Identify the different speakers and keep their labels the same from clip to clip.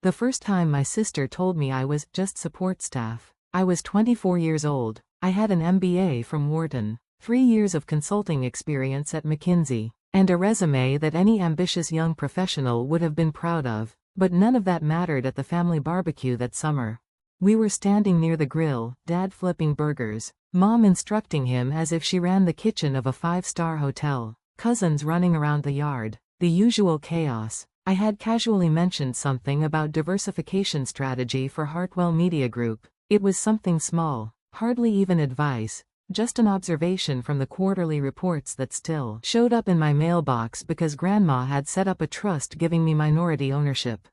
Speaker 1: The first time my sister told me I was just support staff, I was 24 years old. I had an MBA from Wharton, 3 years of consulting experience at McKinsey, and a resume that any ambitious young professional would have been proud of. But none of that mattered at the family barbecue that summer. We were standing near the grill, Dad flipping burgers, Mom instructing him as if she ran the kitchen of a 5-star hotel, cousins running around the yard, the usual chaos. I had casually mentioned something about diversification strategy for Hartwell Media Group. It was something small, hardly even advice, just an observation from the quarterly reports that still showed up in my mailbox because Grandma had set up a trust giving me minority ownership.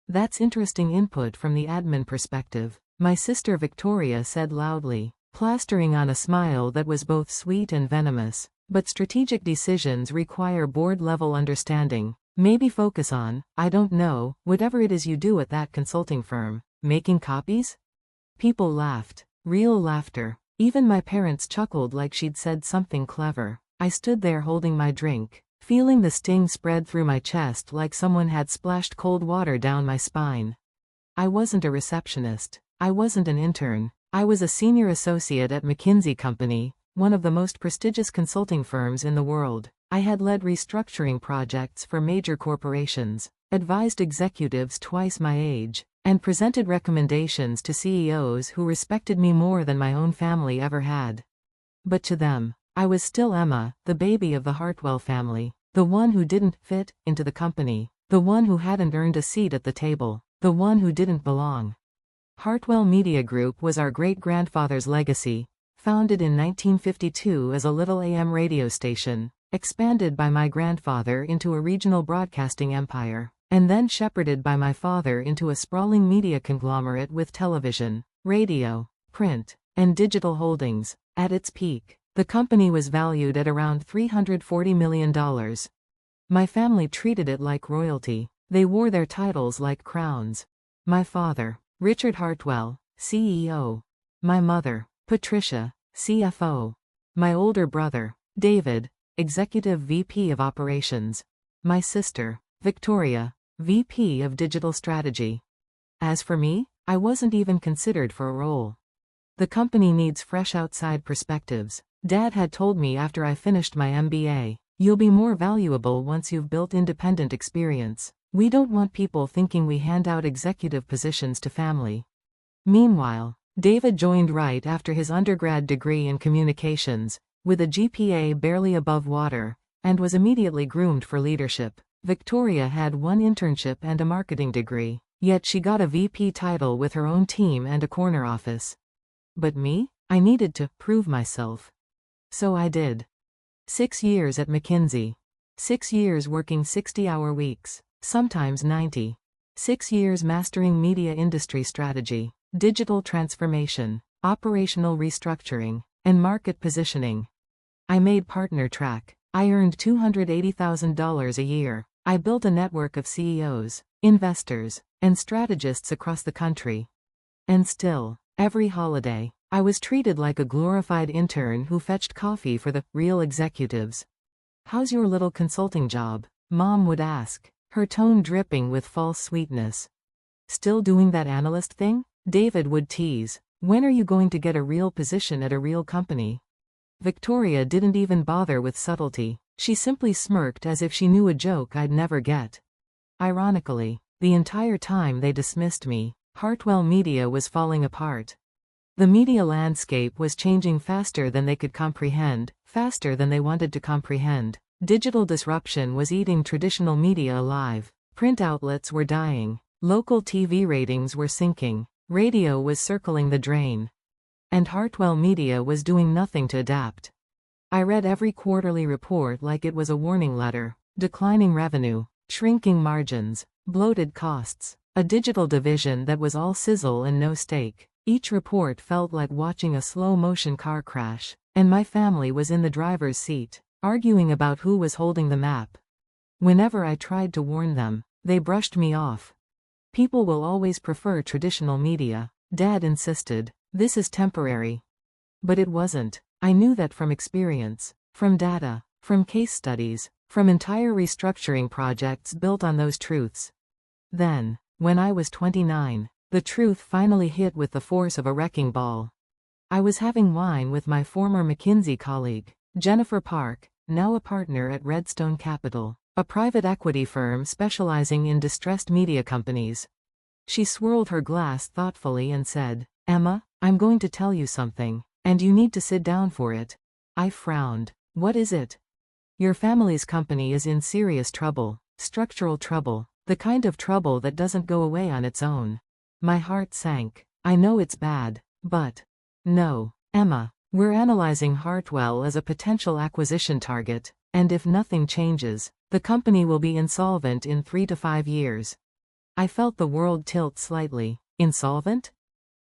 Speaker 1: That's interesting input from the admin perspective, my sister Victoria said loudly, plastering on a smile that was both sweet and venomous. But strategic decisions require board-level understanding. Maybe focus on, I don't know, whatever it is you do at that consulting firm. Making copies? People laughed. Real laughter. Even my parents chuckled like she'd said something clever. I stood there holding my drink, feeling the sting spread through my chest like someone had splashed cold water down my spine. I wasn't a receptionist. I wasn't an intern. I was a senior associate at McKinsey Company, one of the most prestigious consulting firms in the world. I had led restructuring projects for major corporations, advised executives twice my age, and presented recommendations to CEOs who respected me more than my own family ever had. But to them, I was still Emma, the baby of the Hartwell family, the one who didn't fit into the company, the one who hadn't earned a seat at the table, the one who didn't belong. Hartwell Media Group was our great-grandfather's legacy, founded in 1952 as a little AM radio station, expanded by my grandfather into a regional broadcasting empire, and then shepherded by my father into a sprawling media conglomerate with television, radio, print, and digital holdings. At its peak, the company was valued at around $340 million. My family treated it like royalty. They wore their titles like crowns. My father, Richard Hartwell, CEO. My mother, Patricia, CFO. My older brother, David, Executive VP of Operations. My sister, Victoria, VP of Digital Strategy. As for me, I wasn't even considered for a role. The company needs fresh outside perspectives. Dad had told me after I finished my MBA, you'll be more valuable once you've built independent experience. We don't want people thinking we hand out executive positions to family. Meanwhile, David joined right after his undergrad degree in communications, with a GPA barely above water, and was immediately groomed for leadership. Victoria had one internship and a marketing degree, yet she got a VP title with her own team and a corner office. But me? I needed to prove myself. So I did. 6 years at McKinsey. 6 years working 60-hour weeks, sometimes 90. 6 years mastering media industry strategy, digital transformation, operational restructuring, and market positioning. I made partner track. I earned $280,000 a year. I built a network of CEOs, investors, and strategists across the country. And still, every holiday, I was treated like a glorified intern who fetched coffee for the real executives. How's your little consulting job? Mom would ask, her tone dripping with false sweetness. Still doing that analyst thing? David would tease. When are you going to get a real position at a real company? Victoria didn't even bother with subtlety. She simply smirked as if she knew a joke I'd never get. Ironically, the entire time they dismissed me, Hartwell Media was falling apart. The media landscape was changing faster than they could comprehend, faster than they wanted to comprehend. Digital disruption was eating traditional media alive. Print outlets were dying. Local TV ratings were sinking. Radio was circling the drain. And Hartwell Media was doing nothing to adapt. I read every quarterly report like it was a warning letter. Declining revenue, shrinking margins, bloated costs, a digital division that was all sizzle and no steak. Each report felt like watching a slow-motion car crash, and my family was in the driver's seat, arguing about who was holding the map. Whenever I tried to warn them, they brushed me off. People will always prefer traditional media, Dad insisted. This is temporary. But it wasn't. I knew that from experience, from data, from case studies, from entire restructuring projects built on those truths. Then, When I was 29, the truth finally hit with the force of a wrecking ball. I was having wine with my former McKinsey colleague, Jennifer Park, now a partner at Redstone Capital, a private equity firm specializing in distressed media companies. She swirled her glass thoughtfully and said, "Emma, I'm going to tell you something, and you need to sit down for it." I frowned. "What is it?" "Your family's company is in serious trouble, structural trouble, the kind of trouble that doesn't go away on its own." My heart sank. "I know it's bad, but..." "No, Emma, we're analyzing Hartwell as a potential acquisition target, and if nothing changes, the company will be insolvent in 3 to 5 years." I felt the world tilt slightly. Insolvent?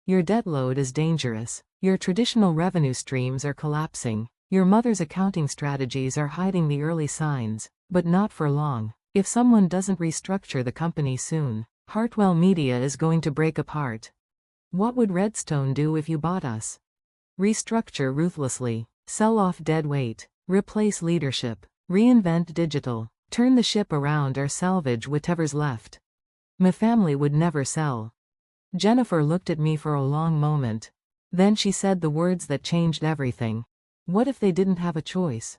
Speaker 1: Your debt load is dangerous. Your traditional revenue streams are collapsing. Your mother's accounting strategies are hiding the early signs, but not for long. If someone doesn't restructure the company soon, Hartwell Media is going to break apart. What would Redstone do if you bought us? Restructure ruthlessly, sell off dead weight, replace leadership, reinvent digital, turn the ship around or salvage whatever's left. My family would never sell. Jennifer looked at me for a long moment. Then she said the words that changed everything. What if they didn't have a choice?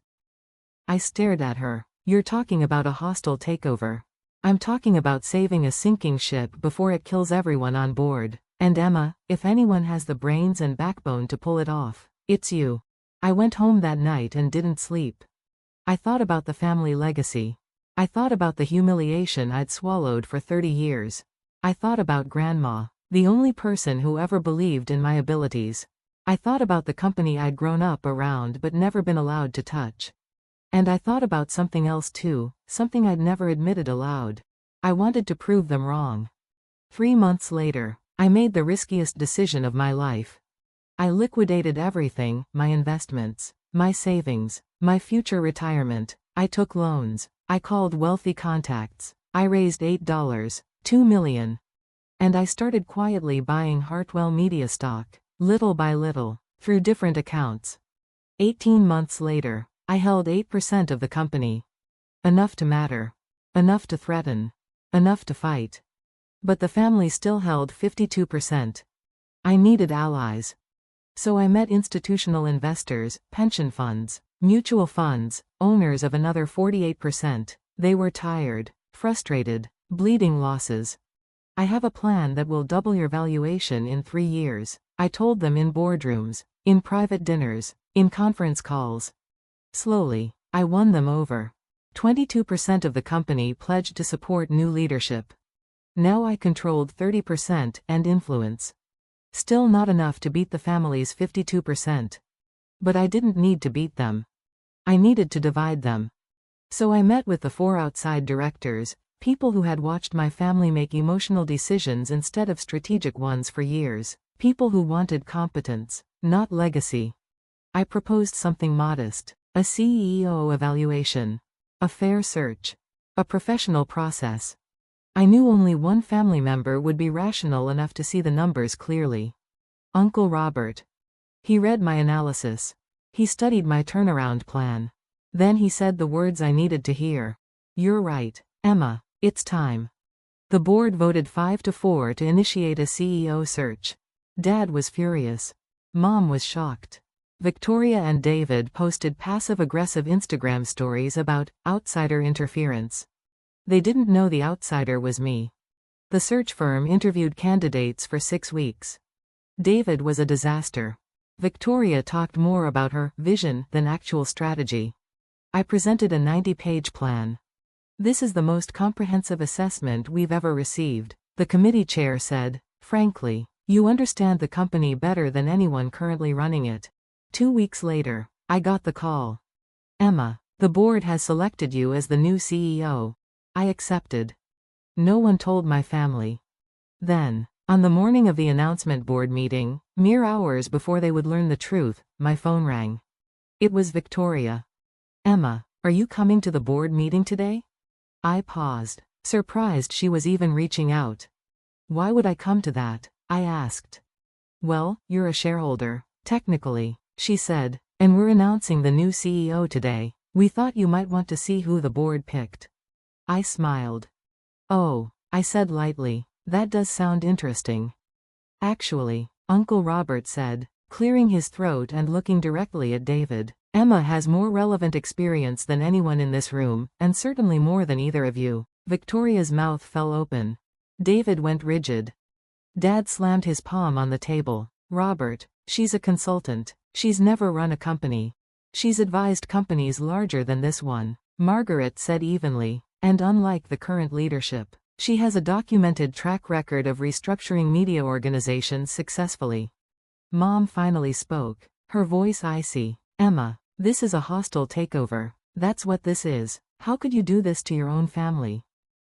Speaker 1: I stared at her. You're talking about a hostile takeover. I'm talking about saving a sinking ship before it kills everyone on board. And Emma, if anyone has the brains and backbone to pull it off, it's you. I went home that night and didn't sleep. I thought about the family legacy. I thought about the humiliation I'd swallowed for 30 years. I thought about Grandma, the only person who ever believed in my abilities. I thought about the company I'd grown up around but never been allowed to touch. And I thought about something else too, something I'd never admitted aloud. I wanted to prove them wrong. 3 months later, I made the riskiest decision of my life. I liquidated everything, my investments, my savings, my future retirement. I took loans. I called wealthy contacts. I raised $8, $2 million. And I started quietly buying Hartwell Media stock, little by little, through different accounts. 18 months later, I held 8% of the company. Enough to matter. Enough to threaten. Enough to fight. But the family still held 52%. I needed allies. So I met institutional investors, pension funds, mutual funds, owners of another 48%. They were tired, frustrated, bleeding losses. "I have a plan that will double your valuation in 3 years," I told them in boardrooms, in private dinners, in conference calls. Slowly, I won them over. 22% of the company pledged to support new leadership. Now I controlled 30% and influence. Still not enough to beat the family's 52%. But I didn't need to beat them. I needed to divide them. So I met with the 4 outside directors, people who had watched my family make emotional decisions instead of strategic ones for years, people who wanted competence, not legacy. I proposed something modest, a CEO evaluation, a fair search, a professional process. I knew only one family member would be rational enough to see the numbers clearly. Uncle Robert. He read my analysis. He studied my turnaround plan. Then he said the words I needed to hear. "You're right, Emma, it's time." The board voted 5-4 to initiate a CEO search. Dad was furious. Mom was shocked. Victoria and David posted passive-aggressive Instagram stories about outsider interference. They didn't know the outsider was me. The search firm interviewed candidates for 6 weeks. David was a disaster. Victoria talked more about her vision than actual strategy. I presented a 90-page plan. "This is the most comprehensive assessment we've ever received," the committee chair said. "Frankly, you understand the company better than anyone currently running it." 2 weeks later, I got the call. "Emma, the board has selected you as the new CEO." I accepted. No one told my family. Then, on the morning of the announcement board meeting, mere hours before they would learn the truth, my phone rang. It was Victoria. "Emma, are you coming to the board meeting today?" I paused, surprised she was even reaching out. "Why would I come to that?" I asked. "Well, you're a shareholder, technically," she said, "and we're announcing the new CEO today. We thought you might want to see who the board picked." I smiled. "Oh," I said lightly, That does sound interesting. Actually, Uncle Robert said, clearing his throat and looking directly at David. Emma has more relevant experience than anyone in this room, and certainly more than either of you. Victoria's mouth fell open. David went rigid. Dad slammed his palm on the table. Robert, she's a consultant. She's never run a company. She's advised companies larger than this one, Margaret said evenly, and unlike the current leadership, she has a documented track record of restructuring media organizations successfully. Mom finally spoke, her voice icy. Emma, this is a hostile takeover. That's what this is. How could you do this to your own family?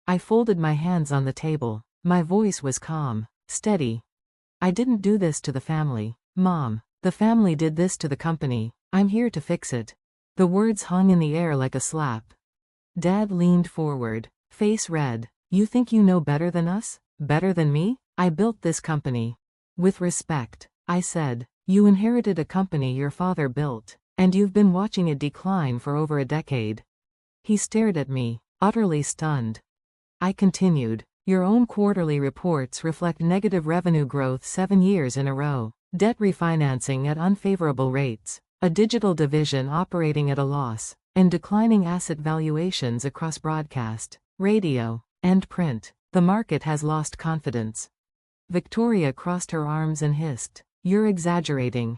Speaker 1: I folded my hands on the table. My voice was calm, steady. I didn't do this to the family, Mom. The family did this to the company. I'm here to fix it. The words hung in the air like a slap. Dad leaned forward, face red. You think you know better than us? Better than me? I built this company. With respect, I said, you inherited a company your father built, and you've been watching it decline for over a decade. He stared at me, utterly stunned. I continued, your own quarterly reports reflect negative revenue growth 7 years in a row, debt refinancing at unfavorable rates, a digital division operating at a loss, and declining asset valuations across broadcast, radio, and print. The market has lost confidence. Victoria crossed her arms and hissed, you're exaggerating.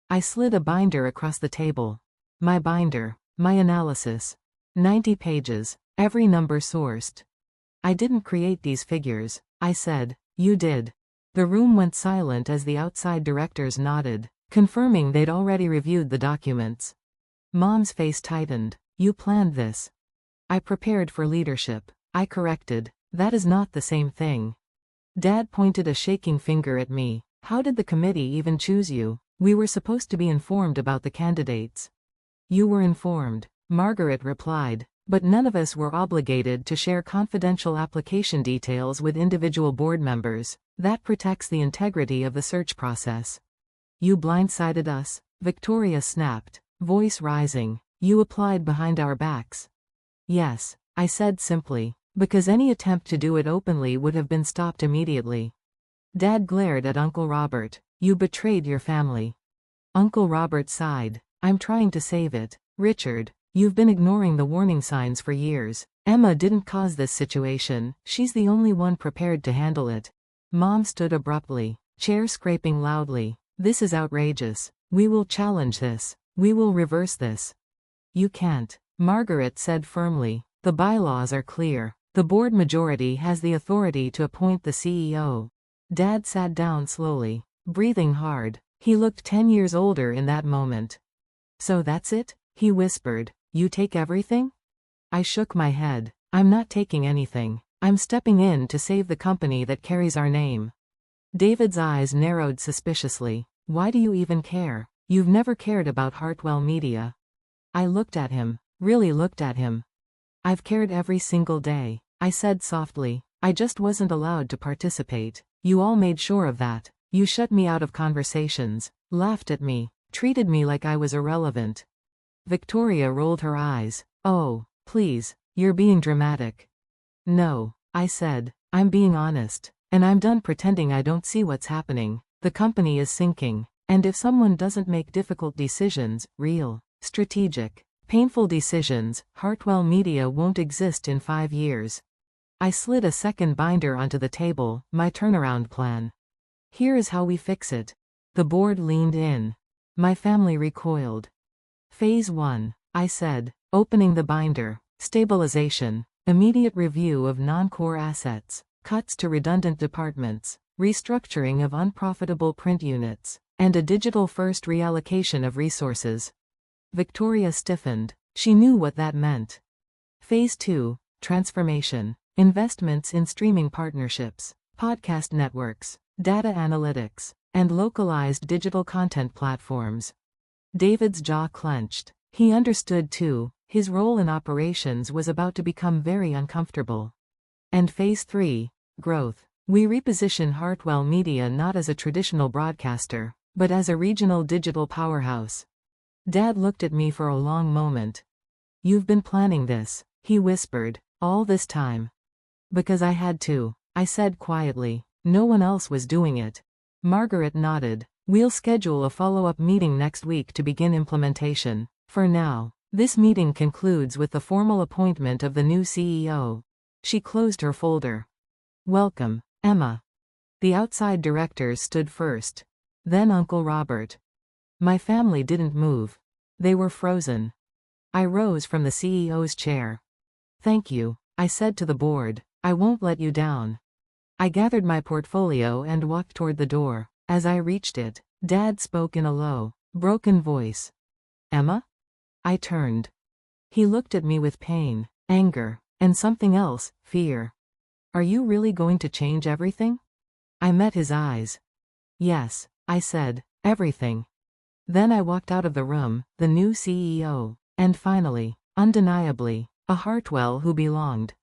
Speaker 1: I slid a binder across the table. My binder, my analysis. 90 pages, every number sourced. I didn't create these figures, I said. You did. The room went silent as the outside directors nodded, confirming they'd already reviewed the documents. Mom's face tightened. You planned this. I prepared for leadership, I corrected. That is not the same thing. Dad pointed a shaking finger at me. How did the committee even choose you? We were supposed to be informed about the candidates. You were informed, Margaret replied, but none of us were obligated to share confidential application details with individual board members. That protects the integrity of the search process. You blindsided us, Victoria snapped, voice rising. You applied behind our backs. Yes, I said simply, because any attempt to do it openly would have been stopped immediately. Dad glared at Uncle Robert. You betrayed your family. Uncle Robert sighed. I'm trying to save it. Richard, you've been ignoring the warning signs for years. Emma didn't cause this situation. She's the only one prepared to handle it. Mom stood abruptly, chair scraping loudly. This is outrageous. We will challenge this. We will reverse this. You can't, Margaret said firmly. The bylaws are clear. The board majority has the authority to appoint the CEO. Dad sat down slowly, breathing hard. He looked 10 years older in that moment. So that's it? He whispered. You take everything? I shook my head. I'm not taking anything. I'm stepping in to save the company that carries our name. David's eyes narrowed suspiciously. Why do you even care? You've never cared about Hartwell Media. I looked at him, really looked at him. I've cared every single day, I said softly. I just wasn't allowed to participate. You all made sure of that. You shut me out of conversations, laughed at me, treated me like I was irrelevant. Victoria rolled her eyes. Oh, please, you're being dramatic. No, I said, I'm being honest, and I'm done pretending I don't see what's happening. The company is sinking, and if someone doesn't make difficult decisions, real, strategic, painful decisions, Hartwell Media won't exist in 5 years. I slid a second binder onto the table, my turnaround plan. Here is how we fix it. The board leaned in. My family recoiled. Phase 1, I said, opening the binder. Stabilization, immediate review of non-core assets, cuts to redundant departments, restructuring of unprofitable print units, and a digital-first reallocation of resources. Victoria stiffened. She knew what that meant. Phase 2, transformation, investments in streaming partnerships, podcast networks, data analytics, and localized digital content platforms. David's jaw clenched. He understood too, his role in operations was about to become very uncomfortable. And Phase 3, growth. We reposition Hartwell Media not as a traditional broadcaster, but as a regional digital powerhouse. Dad looked at me for a long moment. You've been planning this, he whispered, all this time. Because I had to. I said quietly. No one else was doing it. Margaret nodded. We'll schedule a follow-up meeting next week to begin implementation. For now, this meeting concludes with the formal appointment of the new CEO. She closed her folder. Welcome, Emma. The outside directors stood first. Then Uncle Robert. My family didn't move. They were frozen. I rose from the CEO's chair. Thank you, I said to the board. I won't let you down. I gathered my portfolio and walked toward the door. As I reached it, Dad spoke in a low, broken voice. Emma? I turned. He looked at me with pain, anger, and something else, fear. Are you really going to change everything? I met his eyes. Yes, I said, everything. Then I walked out of the room, the new CEO, and finally, undeniably, a Hartwell who belonged.